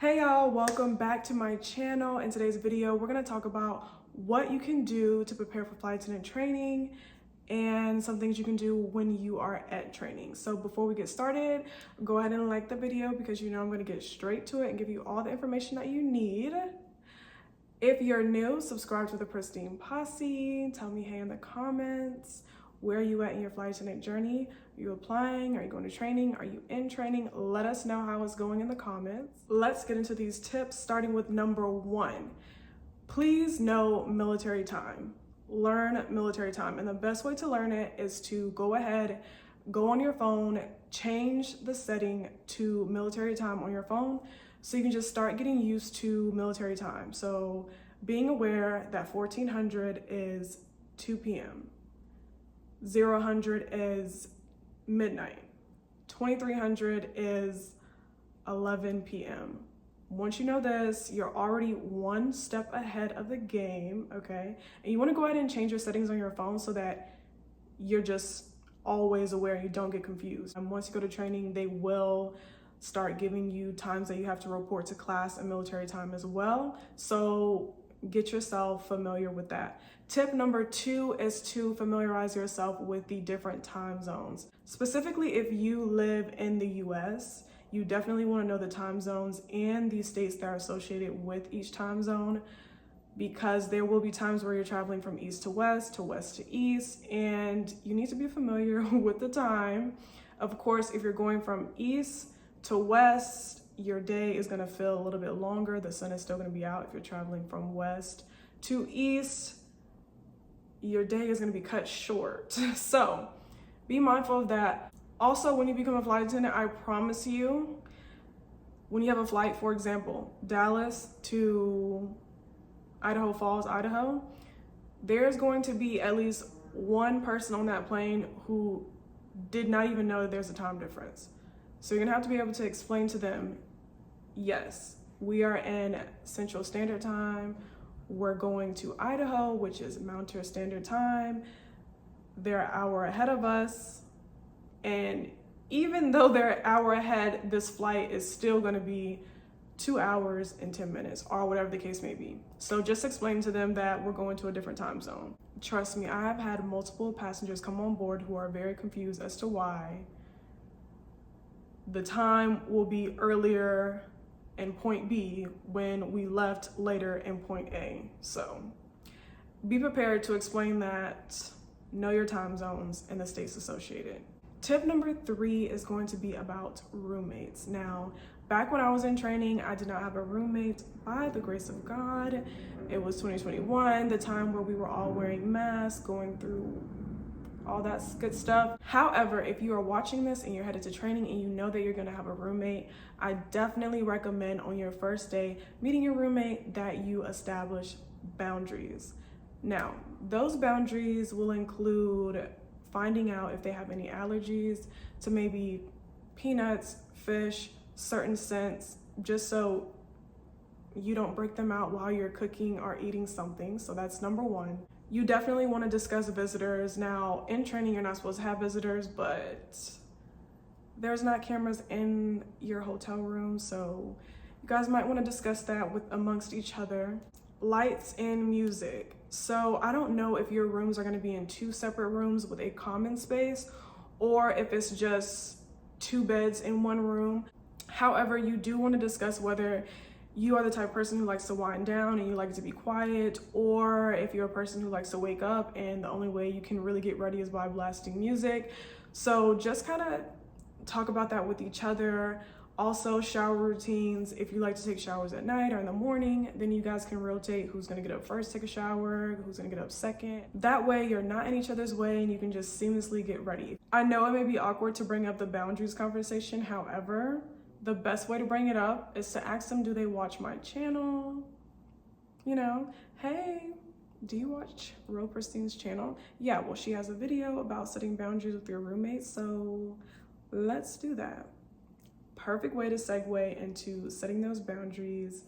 Hey y'all, welcome back to my channel. In today's video, we're gonna talk about what you can do to prepare for flight attendant training and some things you can do when you are at training. So before we get started, go ahead and like the video because you know I'm gonna get straight to it and give you all the information that you need. If you're new, subscribe to the Pristine Posse. Tell me hey in the comments. Where are you at in your flight attendant journey? Are you applying? Are you going to training? Are you in training? Let us know how it's going in the comments. Let's get into these tips, starting with number 1. Please know military time. Learn military time. And the best way to learn it is to go ahead, go on your phone, change the setting to military time on your phone so you can just start getting used to military time. So being aware that 1400 is 2 p.m. 0-100 is midnight. 2300 is 11 p.m. Once you know this, you're already one step ahead of the game, okay? And you want to go ahead and change your settings on your phone so that you're just always aware, you don't get confused. And once you go to training, they will start giving you times that you have to report to class and military time as well. So get yourself familiar with that. Tip number 2 is to familiarize yourself with the different time zones. Specifically, if you live in the US, you definitely want to know the time zones and the states that are associated with each time zone, because there will be times where you're traveling from east to west to east, and you need to be familiar with the time. Of course, if you're going from east to west, your day is going to feel a little bit longer. The sun is still going to be out. If you're traveling from west to east, your day is going to be cut short. So be mindful of that. Also, when you become a flight attendant, I promise you, when you have a flight, for example, Dallas to Idaho Falls, Idaho, there's going to be at least one person on that plane who did not even know that there's a time difference. So you're going to have to be able to explain to them, yes, we are in Central Standard Time. We're going to Idaho, which is Mountain Standard Time. They're an hour ahead of us. And even though they're an hour ahead, this flight is still going to be 2 hours and 10 minutes or whatever the case may be. So just explain to them that we're going to a different time zone. Trust me, I have had multiple passengers come on board who are very confused as to why the time will be earlier in point B when we left later in point A. So be prepared to explain that, know your time zones and the states associated. Tip number 3 is going to be about roommates. Now, back when I was in training, I did not have a roommate by the grace of God. It was 2021, the time where we were all wearing masks, going through all that good stuff. However, if you are watching this and you're headed to training and you know that you're gonna have a roommate, I definitely recommend on your first day meeting your roommate that you establish boundaries. Now, those boundaries will include finding out if they have any allergies to maybe peanuts, fish, certain scents, just so you don't break them out while you're cooking or eating something. So that's number 1. You definitely want to discuss visitors. Now, in training, you're not supposed to have visitors, but there's not cameras in your hotel room, so you guys might want to discuss that amongst each other. Lights and music. So I don't know if your rooms are going to be in 2 separate rooms with a common space, or if it's just 2 beds in one room. However, you do want to discuss whether you are the type of person who likes to wind down and you like to be quiet, or if you're a person who likes to wake up and the only way you can really get ready is by blasting music. So just kind of talk about that with each other. Also, shower routines. If you like to take showers at night or in the morning, then you guys can rotate who's going to get up first, take a shower, who's going to get up second. That way you're not in each other's way and you can just seamlessly get ready. I know it may be awkward to bring up the boundaries conversation. However, the best way to bring it up is to ask them, do they watch my channel? You know, hey, do you watch Real Pristine's channel? Yeah, well, she has a video about setting boundaries with your roommates, so let's do that. Perfect way to segue into setting those boundaries,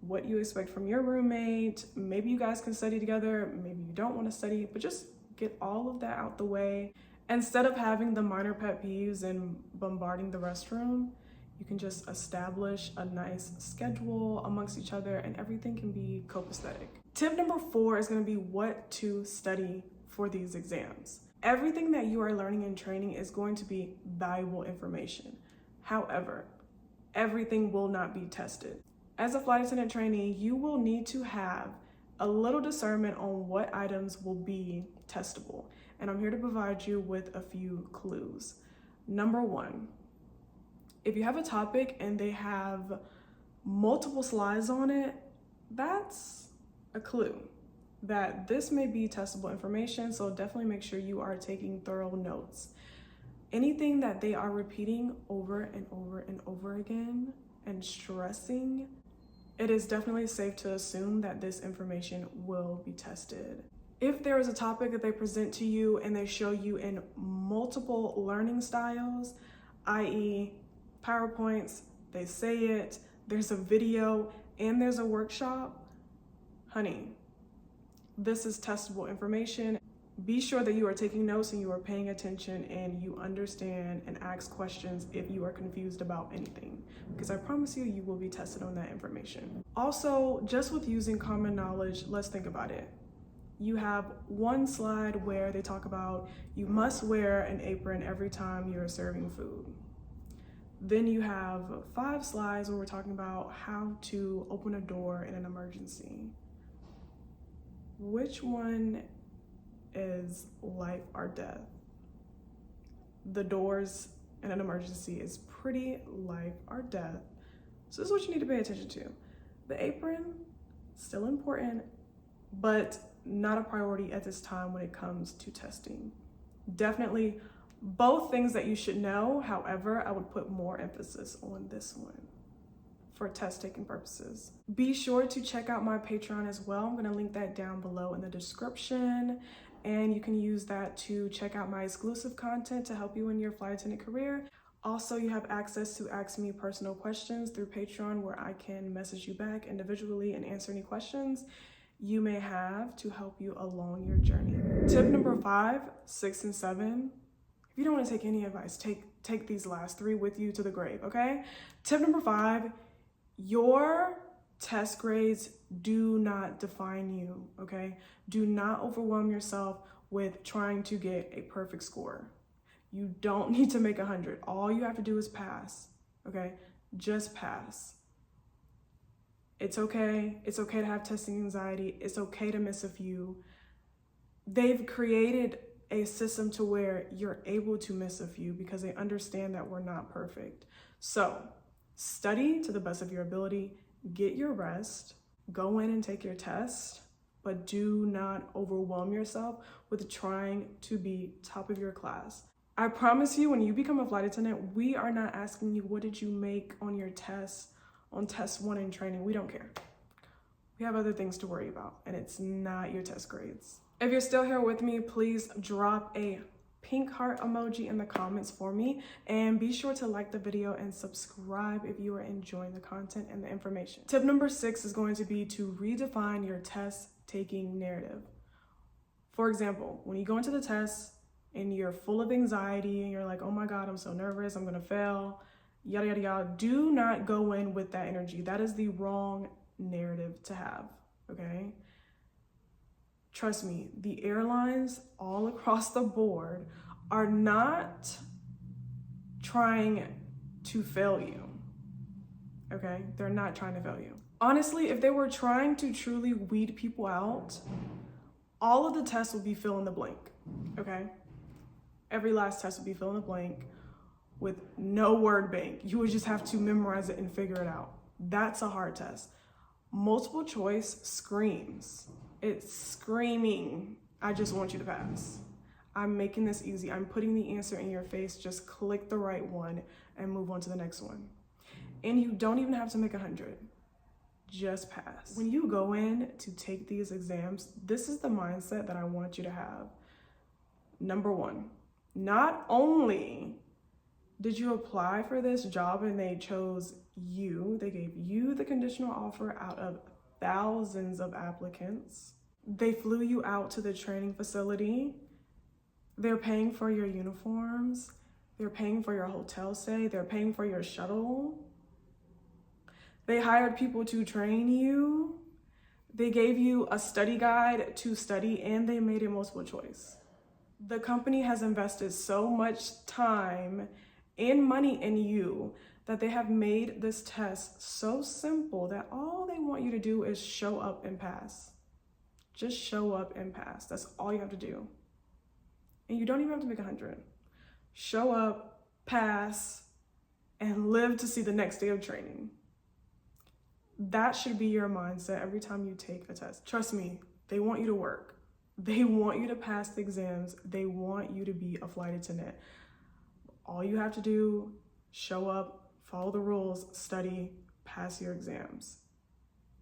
what you expect from your roommate. Maybe you guys can study together, maybe you don't want to study, but just get all of that out the way. Instead of having the minor pet peeves and bombarding the restroom, You can just establish a nice schedule amongst each other and everything can be copacetic. Tip number 4 is going to be what to study for these exams. Everything that you are learning in training is going to be valuable information. However, everything will not be tested. As a flight attendant trainee, you will need to have a little discernment on what items will be testable. And I'm here to provide you with a few clues. Number 1, if you have a topic and they have multiple slides on it, that's a clue that this may be testable information, so definitely make sure you are taking thorough notes. Anything that they are repeating over and over and over again and stressing, it is definitely safe to assume that this information will be tested. If there is a topic that they present to you and they show you in multiple learning styles, i.e. PowerPoints, they say it, there's a video, and there's a workshop, honey, this is testable information. Be sure that you are taking notes and you are paying attention and you understand and ask questions if you are confused about anything, because I promise you, you will be tested on that information. Also, just with using common knowledge, let's think about it. You have one slide where they talk about you must wear an apron every time you're serving food. Then you have 5 slides where we're talking about how to open a door in an emergency. Which one is life or death? The doors in an emergency is pretty life or death. So this is what you need to pay attention to. The apron, still important, but not a priority at this time when it comes to testing. Definitely both things that you should know. However, I would put more emphasis on this one for test taking purposes. Be sure to check out my Patreon as well. I'm gonna link that down below in the description, and you can use that to check out my exclusive content to help you in your flight attendant career. Also, you have access to ask me personal questions through Patreon, where I can message you back individually and answer any questions you may have to help you along your journey. Tip number 5, 6, and 7. If you don't want to take any advice, take these last 3 with you to the grave, okay? Tip number 5, your test grades do not define you, okay? Do not overwhelm yourself with trying to get a perfect score. You don't need to make 100. All you have to do is pass, okay? Just pass. It's okay. It's okay to have testing anxiety. It's okay to miss a few. They've created a system to where you're able to miss a few because they understand that we're not perfect. So study to the best of your ability, get your rest, go in and take your test, but do not overwhelm yourself with trying to be top of your class. I promise you, when you become a flight attendant, we are not asking you, what did you make on your test, on test 1 in training? We don't care. We have other things to worry about, and it's not your test grades. If you're still here with me, please drop a pink heart emoji in the comments for me, and be sure to like the video and subscribe if you are enjoying the content and the information. Tip number 6 is going to be to redefine your test taking narrative. For example, when you go into the test and you're full of anxiety and you're like, oh my God, I'm so nervous, I'm gonna fail, yada, yada, yada, do not go in with that energy. That is the wrong narrative to have, okay? Trust me, the airlines all across the board are not trying to fail you, okay? They're not trying to fail you. Honestly, if they were trying to truly weed people out, all of the tests would be fill in the blank, okay? Every last test would be fill in the blank with no word bank. You would just have to memorize it and figure it out. That's a hard test. Multiple choice screams. It's screaming, I just want you to pass. I'm making this easy. I'm putting the answer in your face. Just click the right one and move on to the next one. And you don't even have to make 100. Just pass. When you go in to take these exams, this is the mindset that I want you to have. Number 1, not only did you apply for this job and they chose you, they gave you the conditional offer out of thousands of applicants. They flew you out to the training facility. They're paying for your uniforms. They're paying for your hotel stay. They're paying for your shuttle. They hired people to train you. They gave you a study guide to study, and they made it multiple choice. The company has invested so much time and money in you that they have made this test so simple that all they want you to do is show up and pass. Just show up and pass. That's all you have to do. And you don't even have to make 100. Show up, pass, and live to see the next day of training. That should be your mindset every time you take a test. Trust me, they want you to work. They want you to pass the exams. They want you to be a flight attendant. All you have to do, show up, follow the rules, study, pass your exams.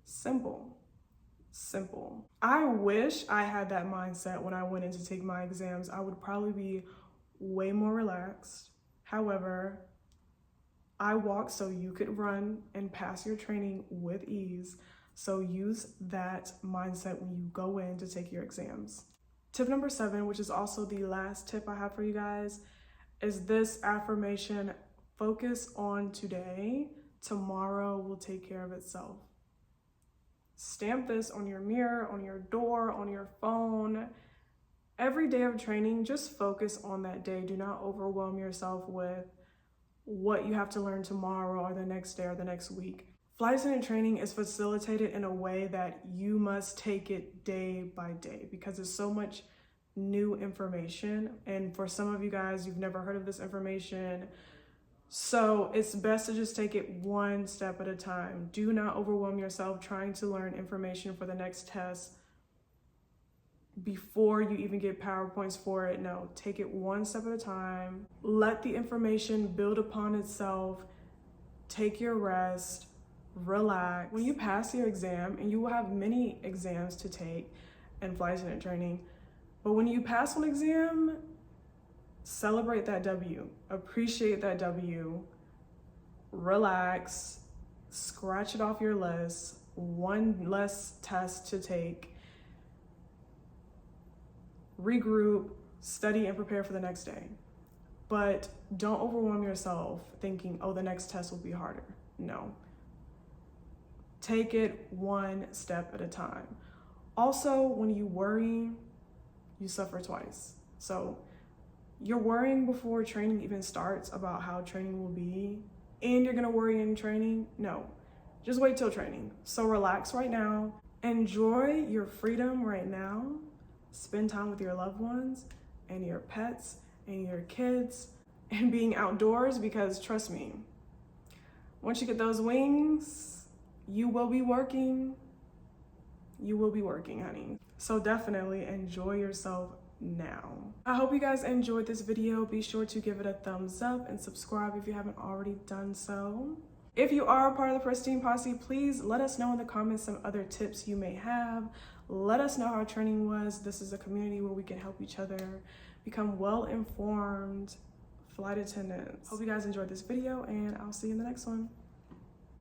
Simple. Simple. I wish I had that mindset when I went in to take my exams. I would probably be way more relaxed. However, I walk so you could run and pass your training with ease. So use that mindset when you go in to take your exams. Tip number 7, which is also the last tip I have for you guys, is this affirmation: focus on today. Tomorrow will take care of itself. Stamp this on your mirror, on your door, on your phone. Every day of training, just focus on that day. Do not overwhelm yourself with what you have to learn tomorrow or the next day or the next week. Flight attendant training is facilitated in a way that you must take it day by day because there's so much new information. And for some of you guys, you've never heard of this information. So it's best to just take it one step at a time. Do not overwhelm yourself trying to learn information for the next test before you even get PowerPoints for it. No, take it one step at a time. Let the information build upon itself. Take your rest, relax. When you pass your exam, and you will have many exams to take in flight attendant training, but when you pass one exam, celebrate that W, appreciate that W, relax, scratch it off your list, one less test to take, regroup, study, and prepare for the next day. But don't overwhelm yourself thinking, oh, the next test will be harder. No. Take it one step at a time. Also, when you worry, you suffer twice. So you're worrying before training even starts about how training will be, and you're gonna worry in training? No, just wait till training. So relax right now, enjoy your freedom right now, spend time with your loved ones and your pets and your kids and being outdoors, because trust me, once you get those wings, you will be working. You will be working, honey. So definitely enjoy yourself now. I hope you guys enjoyed this video. Be sure to give it a thumbs up and subscribe if you haven't already done so. If you are a part of the Pristine Posse, please let us know in the comments some other tips you may have. Let us know how training was. This is a community where we can help each other become well-informed flight attendants. Hope you guys enjoyed this video, and I'll see you in the next one.